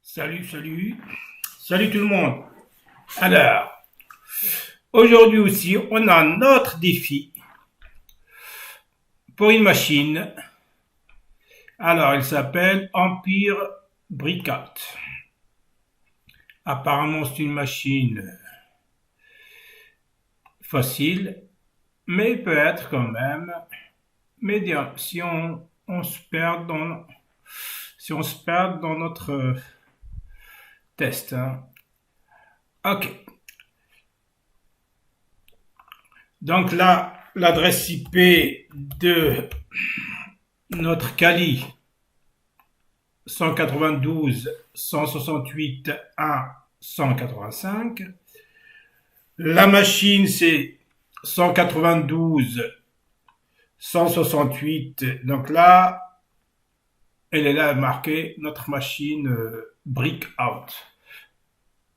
Salut tout le monde. Alors, aujourd'hui aussi, on a un autre défi pour une machine. Alors, il s'appelle Empire Breakout. Apparemment, c'est une machine facile, mais il peut être quand même médium si on se perd dans notre test, hein. Ok. Donc là, l'adresse IP de notre Kali 192.168.1.185. La machine c'est 192.168. Donc là, elle est là marquée notre machine Breakout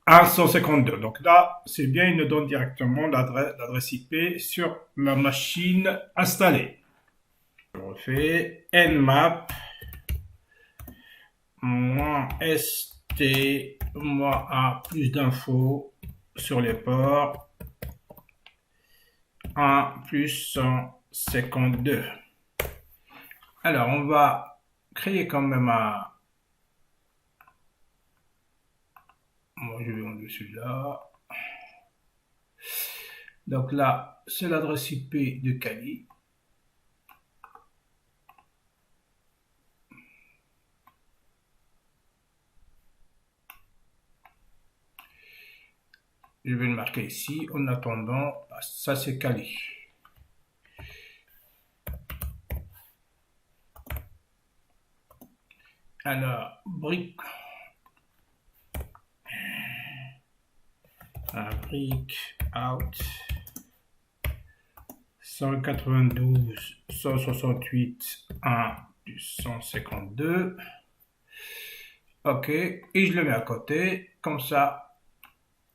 152. Donc là, c'est bien, il nous donne directement l'adresse IP sur la machine installée. Je refais nmap -st -a plus d'infos sur les ports 1 plus 152. Alors, on va créer quand même un... Moi, je vais enlever celui-là. Donc là, c'est l'adresse IP de Kali. Je vais le marquer ici. En attendant, ça c'est Kali. Alors, breakout 192.168.1.152. Ok, et je le mets à côté, comme ça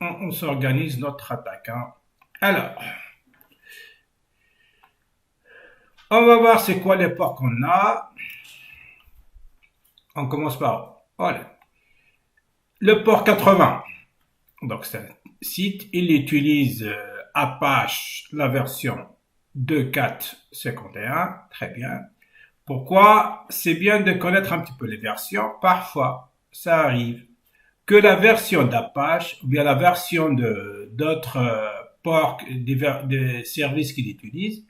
on s'organise notre attaque, hein. Alors, on va voir c'est quoi les ports qu'on a. On commence par voilà. Le port 80. Donc c'est un site, il utilise Apache, la version 2.4.51. Très bien. Pourquoi? C'est bien de connaître un petit peu les versions. Parfois, ça arrive que la version d'Apache ou bien la version de d'autres ports, des services qu'ils utilisent,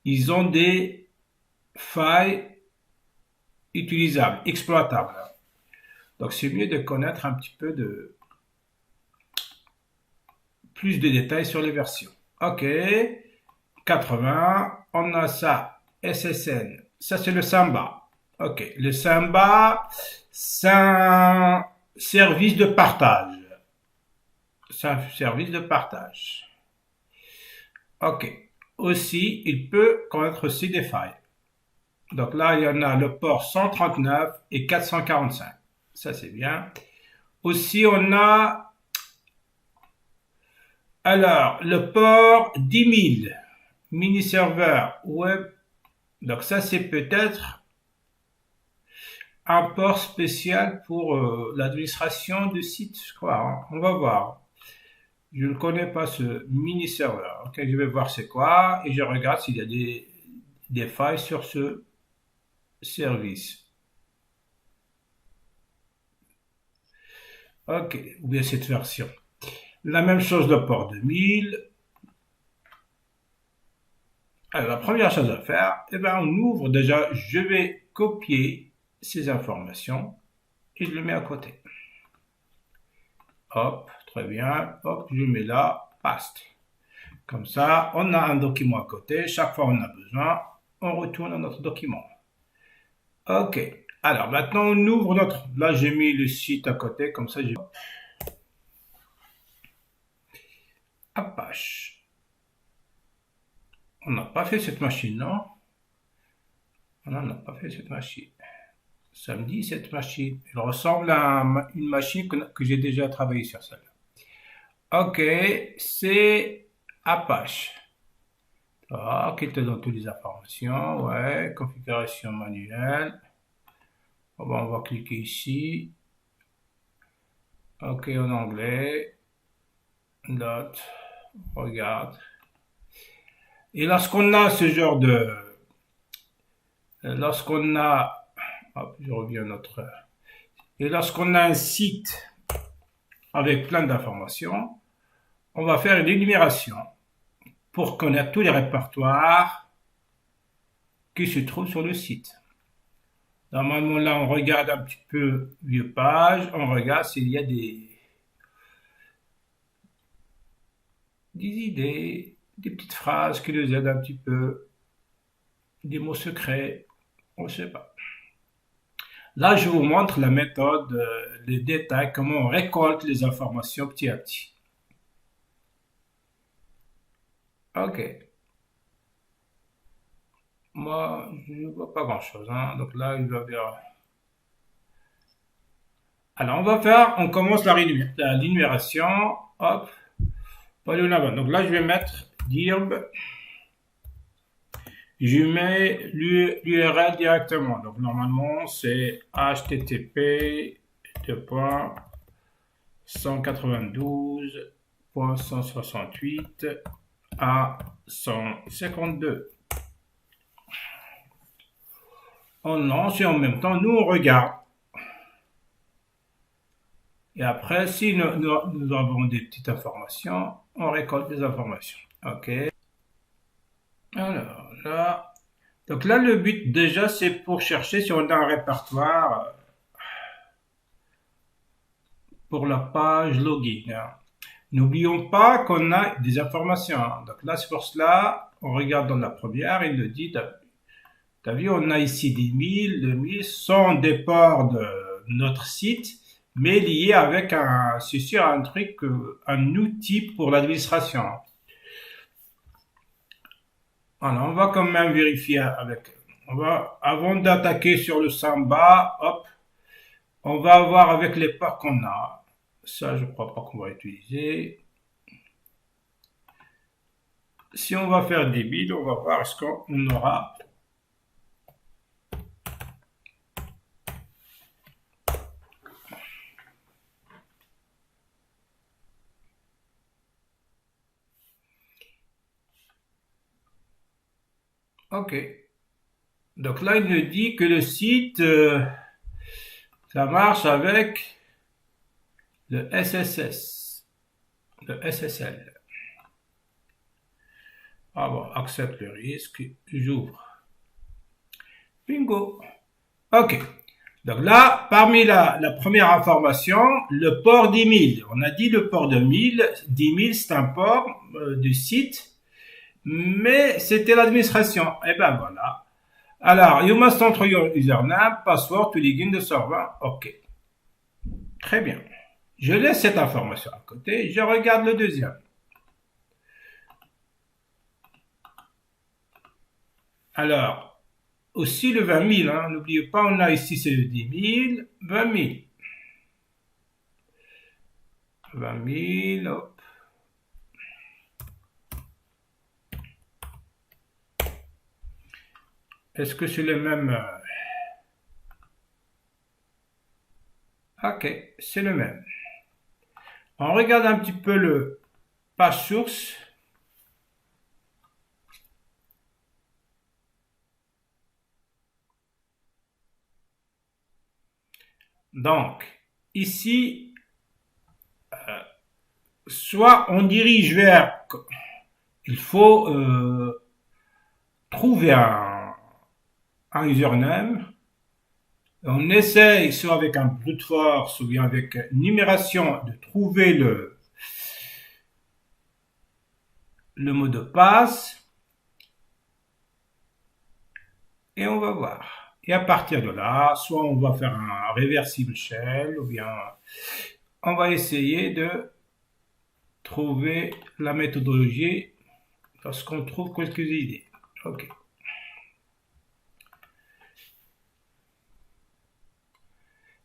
ils ont des failles utilisables, exploitables. Donc c'est mieux de connaître un petit peu plus de détails sur les versions. Ok, 80, on a ça, SSN, ça c'est le Samba. Ok, le Samba, c'est un service de partage. C'est un service de partage. Ok, aussi, il peut connaître aussi des failles. Donc là, il y en a le port 139 et 445. Ça, c'est bien. Aussi, on a, alors, le port 10 000, mini-serveur web. Donc ça, c'est peut-être un port spécial pour l'administration du site, je crois, hein. On va voir. Je ne connais pas ce mini-serveur. Ok, je vais voir c'est quoi et je regarde s'il y a des failles sur ce service. Ok, ou bien cette version. La même chose le port 2000. Alors, la première chose à faire, eh ben, on ouvre déjà, je vais copier ces informations et je le mets à côté. Hop, très bien. Hop, je le mets là, paste. Comme ça, on a un document à côté. Chaque fois on a besoin, on retourne à notre document. Ok. Alors, maintenant, on ouvre notre... Là, j'ai mis le site à côté, comme ça, j'ai... Apache. On n'a pas fait cette machine, non? Non, on n'a pas fait cette machine. Ça me dit cette machine. Elle ressemble à une machine que j'ai déjà travaillé sur celle-là. Ok, c'est Apache. Ah, qui te donne toutes les informations. Ouais, configuration manuelle. On va cliquer ici. Ok, en anglais. Dot. Regarde. Et lorsqu'on a ce genre de... Lorsqu'on a... Hop, je reviens à notre... Et lorsqu'on a un site avec plein d'informations, on va faire une énumération pour connaître tous les répertoires qui se trouvent sur le site. Normalement, là, on regarde un petit peu vieux page, on regarde s'il y a des idées, des petites phrases qui nous aident un petit peu, des mots secrets, on ne sait pas. Là, je vous montre la méthode, les détails, comment on récolte les informations petit à petit. Ok. Moi, je ne vois pas grand-chose, hein. Donc là, il va vers... Alors, on commence l'énumération. Hop, pas aller en avant. Donc là, je vais mettre dirb. Je mets l'URL directement. Donc normalement, c'est http://192.168 à 152. On lance et en même temps, nous on regarde. Et après, si nous avons des petites informations, on récolte des informations. OK. Alors là, donc là, le but déjà, c'est pour chercher si on a un répertoire pour la page login, hein. N'oublions pas qu'on a des informations, hein. Donc là, c'est pour cela, on regarde dans la première, il le dit, t'as vu, on a ici des 2000 sans départ de notre site, mais lié avec c'est sûr, un truc, un outil pour l'administration. Alors, on va quand même vérifier avant d'attaquer sur le Samba, hop, on va voir avec les ports qu'on a. Ça, je crois pas qu'on va utiliser. Si on va faire des builds, on va voir ce qu'on aura. Ok. Donc là, il nous dit que le site, ça marche avec le SSS, le SSL. Ah bon, accepte le risque, j'ouvre. Bingo. Ok. Donc là, parmi la première information, le port 10 000. On a dit le port de 10 000, c'est un port du site, mais c'était l'administration. Et ben voilà. Alors, you must enter your username, password to login the server. Ok. Très bien. Je laisse cette information à côté. Je regarde le deuxième. Alors, aussi le 20 000. Hein, n'oubliez pas, on a ici c'est le 10 000, 20 000. 20 000, hop. Est-ce que c'est le même? Ok, c'est le même. On regarde un petit peu le page source. Donc, ici, soit on dirige vers... Il faut trouver un username. On essaye, soit avec un brute force ou bien avec une numération, de trouver le mot de passe. Et on va voir. Et à partir de là, soit on va faire un reversible shell, ou bien on va essayer de trouver la méthodologie lorsqu'on trouve quelques idées. Ok.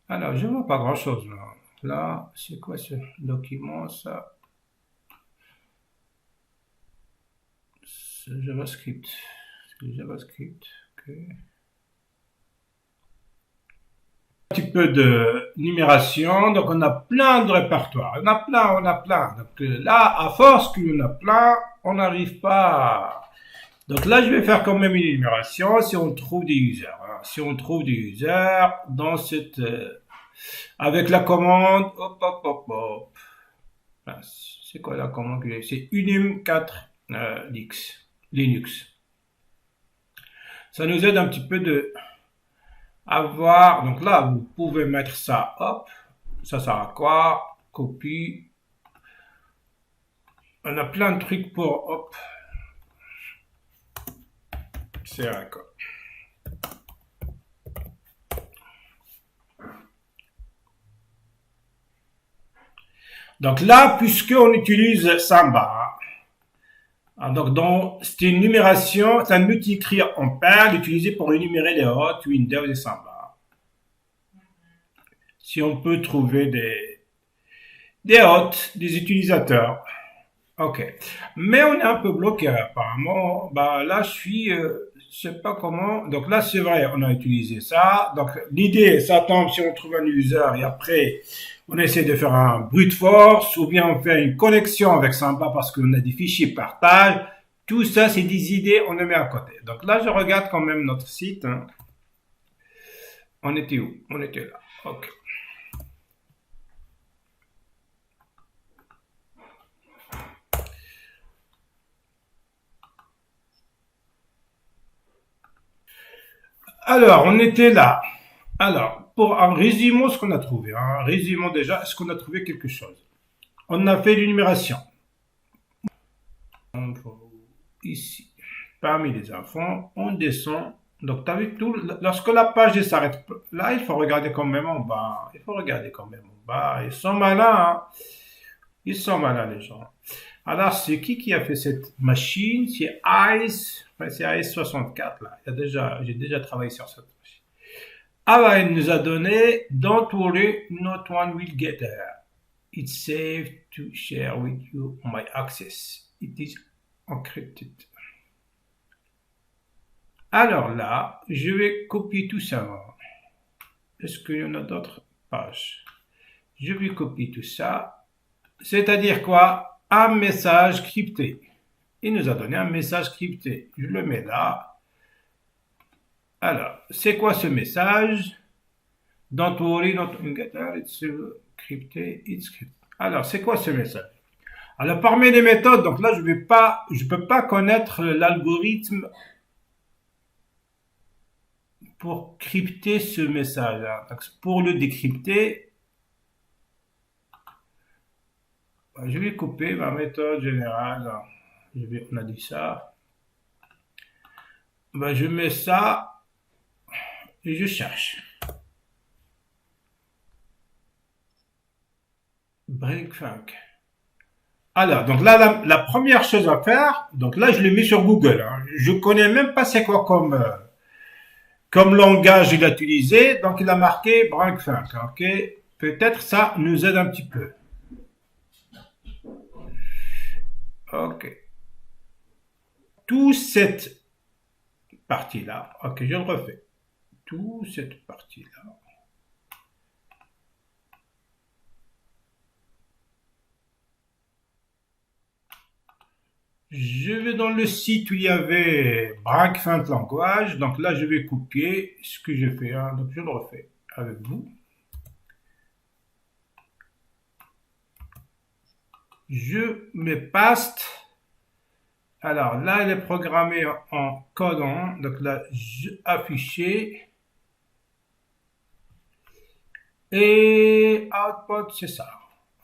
Alors, je ne vois pas grand-chose là. Là, c'est quoi ce document, ça? C'est JavaScript. C'est JavaScript. Ok. petit peu de numération, donc on a plein de répertoires, on a plein. Donc là, à force qu'il y en a plein, on n'arrive pas à... Donc là, je vais faire quand même une numération si on trouve des users. Hein. Si on trouve des users dans cette... avec la commande, hop, hop, hop, hop. Ah, c'est quoi la commande que j'ai? C'est unum4 Linux. Ça nous aide un petit peu de avoir. Donc là, vous pouvez mettre ça, hop. Ça sert à quoi? Copie. On a plein de trucs pour, hop. C'est à quoi? Donc là, puisqu'on utilise Samba, hein, donc c'est une numération, c'est un outil écrit en Perl utilisé pour énumérer les hôtes Windows et Samba. Si on peut trouver des hôtes, des utilisateurs. Ok. Mais on est un peu bloqué apparemment. Bah là, je sais pas comment. Donc là, c'est vrai, on a utilisé ça. Donc l'idée, ça tombe si on trouve un user et après, on essaie de faire un brute force ou bien on fait une connexion avec Samba parce qu'on a des fichiers partage. Tout ça, c'est des idées, on les met à côté. Donc là, je regarde quand même notre site. Hein. On était où? On était là. Ok. Alors, on était là. Alors, pour un résumé, ce qu'on a trouvé. Un résumé déjà, est-ce qu'on a trouvé quelque chose? On a fait l'énumération. Ici, parmi les enfants, on descend. Donc, tu as vu tout. Lorsque la page s'arrête là, il faut regarder quand même en bas. Il faut regarder quand même en bas. Ils sont malins. Hein? Ils sont malins, les gens. Alors, c'est qui a fait cette machine? C'est Ice. Enfin, c'est Ice 64 là. J'ai déjà travaillé sur cette machine. Ah bah, il nous a donné Don't worry, not one will get there. It's safe to share with you my access. It is encrypted. Alors là, je vais copier tout ça. Est-ce qu'il y en a d'autres pages? Je vais copier tout ça. C'est-à-dire quoi? Un message crypté. Il nous a donné un message crypté. Je le mets là. Alors, c'est quoi ce message? Don't worry, not it's crypté, it's crypté. Alors, c'est quoi ce message? Alors, parmi les méthodes, donc là, je peux pas connaître l'algorithme pour crypter ce message. Hein. Donc, pour le décrypter, je vais couper ma méthode générale. On a dit ça. Ben, je mets ça et je cherche. Breakfunk. Alors, donc là, la première chose à faire, donc là, je le mets sur Google. Hein. Je connais même pas c'est quoi comme langage il a utilisé. Donc, il a marqué Breakfunk. Ok. Peut-être ça nous aide un petit peu. Ok. Toute cette partie-là. Ok, je le refais. Toute cette partie-là. Je vais dans le site où il y avait Breakfunk Language. Donc là, je vais copier ce que j'ai fait. Hein. Donc, je le refais avec vous. Je me paste. Alors là, elle est programmée en code 1. Donc là, affiché. Et output, c'est ça.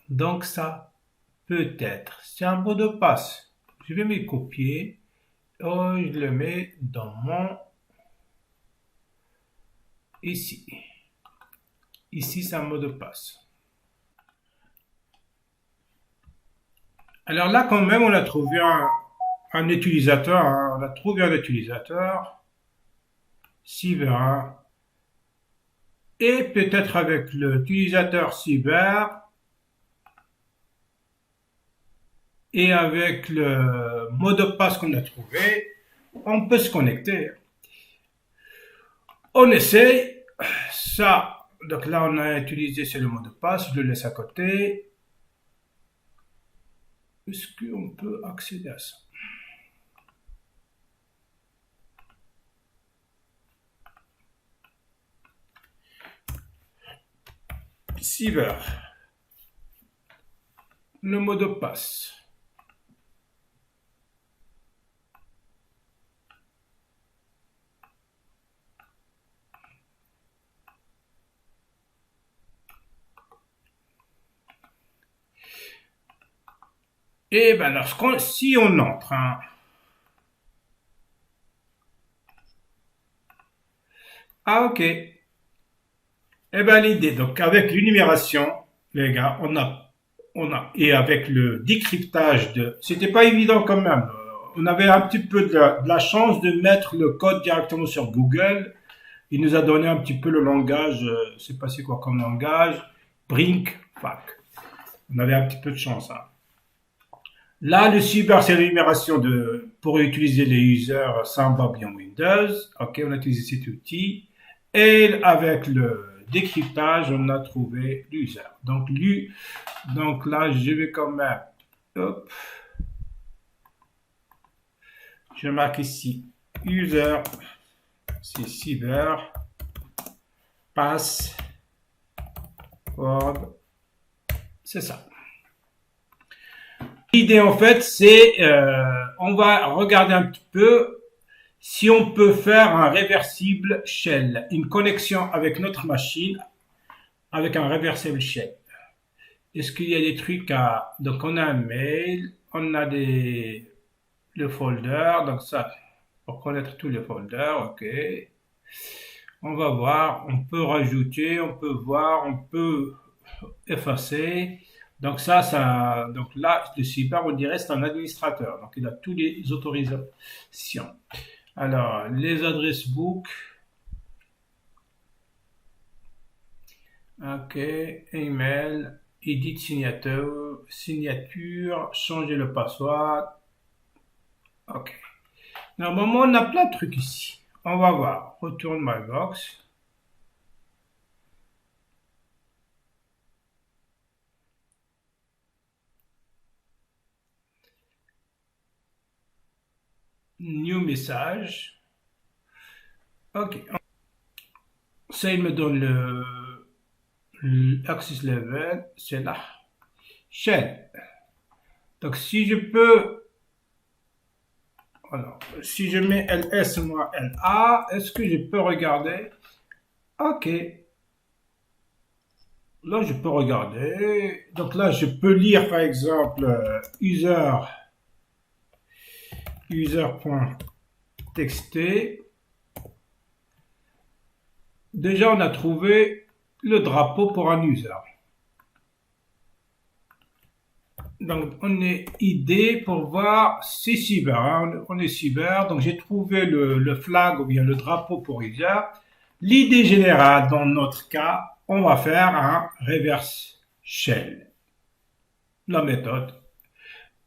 Donc ça peut être. C'est un mot de passe. Je vais me copier. Oh, je le mets dans mon... Ici. Ici, c'est un mot de passe. Alors là, quand même, on a trouvé un utilisateur. Hein. On a trouvé un utilisateur. Cyber. Et peut-être avec l'utilisateur cyber et avec le mot de passe qu'on a trouvé, on peut se connecter. On essaye. Ça, Donc là, on a utilisé, c'est le mot de passe. Je le laisse à côté. Est-ce qu'on peut accéder à ça? Cyber. Le mot de passe. Et ben si on entre, hein. Ah ok. Eh ben l'idée, donc avec l'énumération, les gars, et avec le décryptage c'était pas évident quand même. On avait un petit peu de la chance de mettre le code directement sur Google. Il nous a donné un petit peu le langage, c'est passé quoi comme langage, Brink, Fac. On avait un petit peu de chance, hein. Là, le cyber, c'est l'énumération pour utiliser les users Samba bien Windows. Ok, on a utilisé cet outil. Et avec le décryptage, on a trouvé l'user. Donc là, je vais quand même, hop, je marque ici user, c'est cyber, pass, word, c'est ça. L'idée en fait, c'est, on va regarder un petit peu si on peut faire un réversible shell, une connexion avec notre machine avec un réversible shell. Est-ce qu'il y a des trucs à... Donc on a un mail, on a le folder, donc ça, pour connaître tous les folders, ok. On va voir, on peut rajouter, on peut voir, on peut effacer. Donc donc là, le cyber, on dirait c'est un administrateur. Donc il a toutes les autorisations. Alors, les adresses book. Ok, email, edit signature, changer le password. Ok. Normalement, on a plein de trucs ici. On va voir. Retourne my box. New message. Ok. Ça, il me donne l'access level. C'est là. Shell. Donc, si je peux. Alors, si je mets ls moi la, est-ce que je peux regarder? Ok. Là, je peux regarder. Donc là, je peux lire par exemple user.txt. Déjà, on a trouvé le drapeau pour un user. Donc, on est ID pour voir c'est cyber, hein. On est cyber. Donc, j'ai trouvé le flag ou bien le drapeau pour user. L'idée générale, dans notre cas, on va faire un reverse shell. La méthode.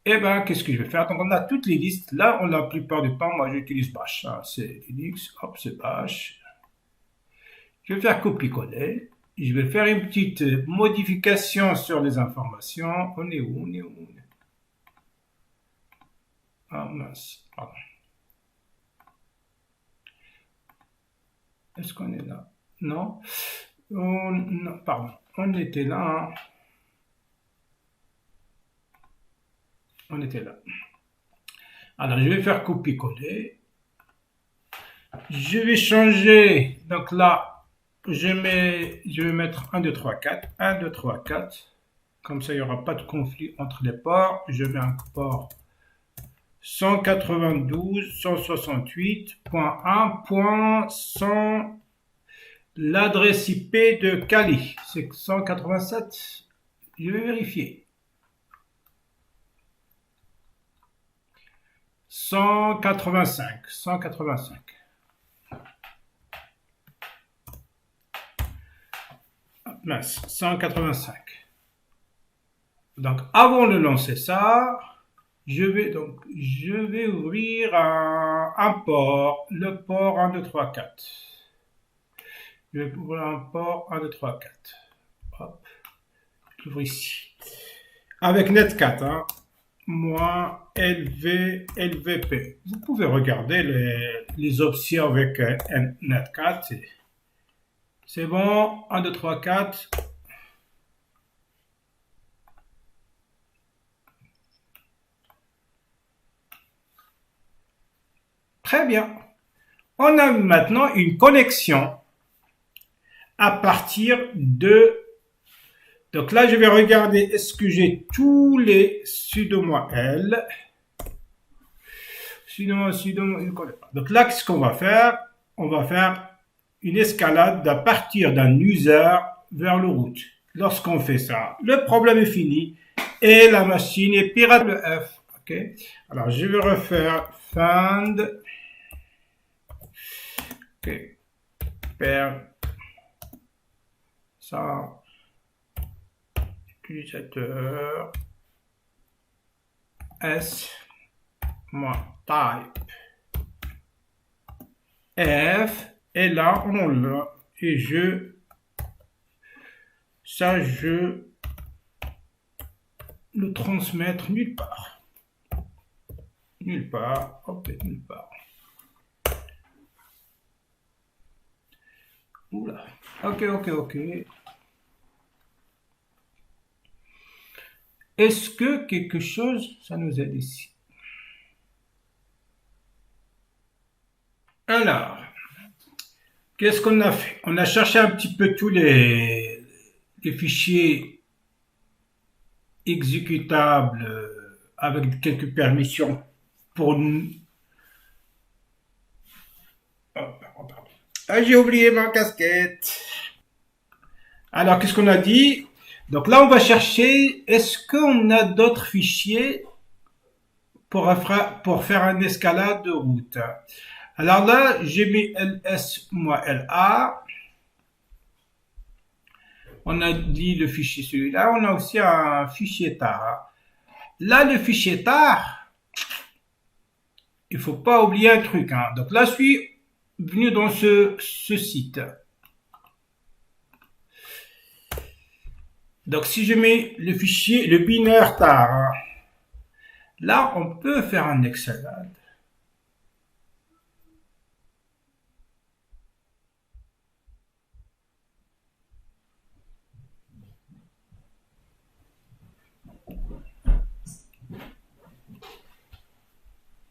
Eh ben, qu'est-ce que je vais faire? Donc, on a toutes les listes. Là, la plupart du temps, moi, j'utilise Bash, hein. C'est Linux. Hop, c'est Bash. Je vais faire copier-coller. Je vais faire une petite modification sur les informations. On est où? On est où? Ah mince, pardon. Est-ce qu'on est là? Non. Non, pardon. On était là, hein. On était là. Alors, je vais faire copier-coller. Je vais changer. Donc là, je vais mettre 1, 2, 3, 4. 1, 2, 3, 4. Comme ça, il n'y aura pas de conflit entre les ports. Je mets un port 192.168.1.100. L'adresse IP de Cali, c'est 187. Je vais vérifier. 185. 185. Mince, 185. Donc, avant de lancer ça, je vais ouvrir un port, le port 1, 2, 3, 4. Je vais ouvrir un port 1, 2, 3, 4. Hop, j'ouvre ici. Avec Netcat, hein. Moins LVP. Vous pouvez regarder les options avec Netcat. C'est bon. 1, 2, 3, 4. Très bien. On a maintenant une connexion à partir de... Donc là, je vais regarder est-ce que j'ai tous les sudo L. Sudo, je ne connais pas. Donc là, qu'est-ce qu'on va faire? On va faire une escalade à partir d'un user vers le root. Lorsqu'on fait ça, le problème est fini et la machine est pirate le F. Ok. Alors, je vais refaire find. Ok. Per ça. Utilisateur S type F et là on l'a et je le transmettre nulle part, hop, nulle part. Oula, ok. Est-ce que quelque chose ça nous aide ici? Alors, qu'est-ce qu'on a fait? On a cherché un petit peu tous les fichiers exécutables avec quelques permissions pour nous. Ah, j'ai oublié ma casquette. Alors, qu'est-ce qu'on a dit? Donc là, on va chercher, est-ce qu'on a d'autres fichiers pour faire une escalade de route? Alors là, j'ai mis ls-la. On a dit le fichier celui-là. On a aussi un fichier tar. Là, le fichier tar, il faut pas oublier un truc. Hein. Donc là, je suis venu dans ce site. Donc si je mets le fichier, le binaire tar, hein, là, on peut faire un escalade.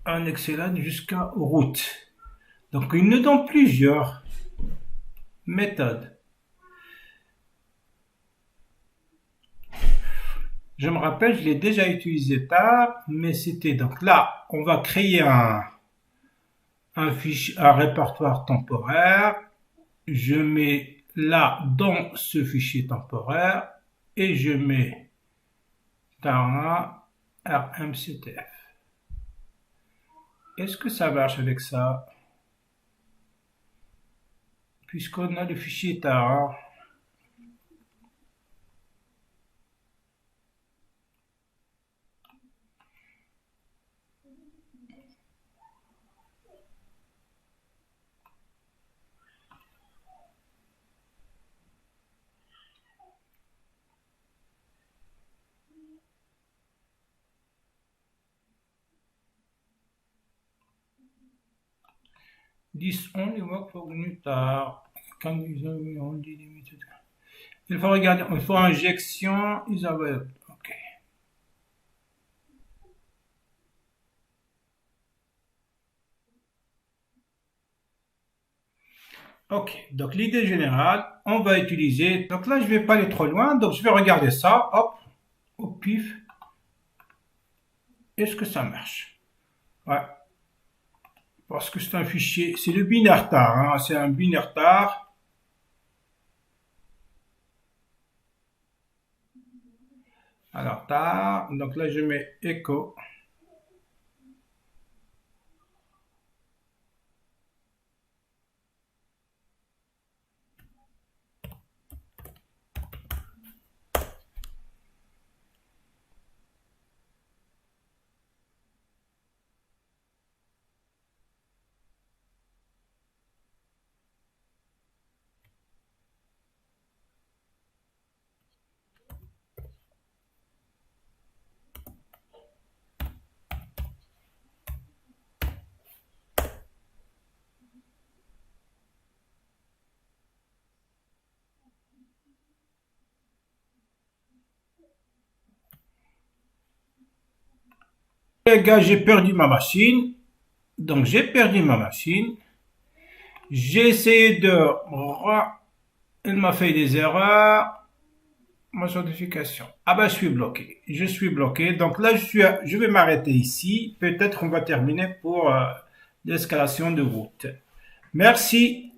Un escalade jusqu'à route. Donc il nous donne plusieurs méthodes. Je me rappelle, je l'ai déjà utilisé tard, mais c'était donc là, on va créer un répertoire temporaire. Je mets là dans ce fichier temporaire et je mets Tara rmctf. Est-ce que ça marche avec ça? Puisqu'on a le fichier Tara. This only work for GNU tar. Can you only limited? Il faut regarder, il faut injection is available. Ok. Ok, donc l'idée générale, on va utiliser, donc là je vais pas aller trop loin, donc je vais regarder ça, hop, au pif, est-ce que ça marche? Ouais, parce que c'est un fichier, c'est le binaire tar, hein, c'est un binaire tar. Alors tar, donc là je mets echo. les gars, j'ai perdu ma machine. Donc, j'ai perdu ma machine. J'ai essayé il m'a fait des erreurs. Ma notification. Ah ben, je suis bloqué. Je suis bloqué. Donc là, je vais m'arrêter ici. Peut-être on va terminer pour l'escalation de route. Merci.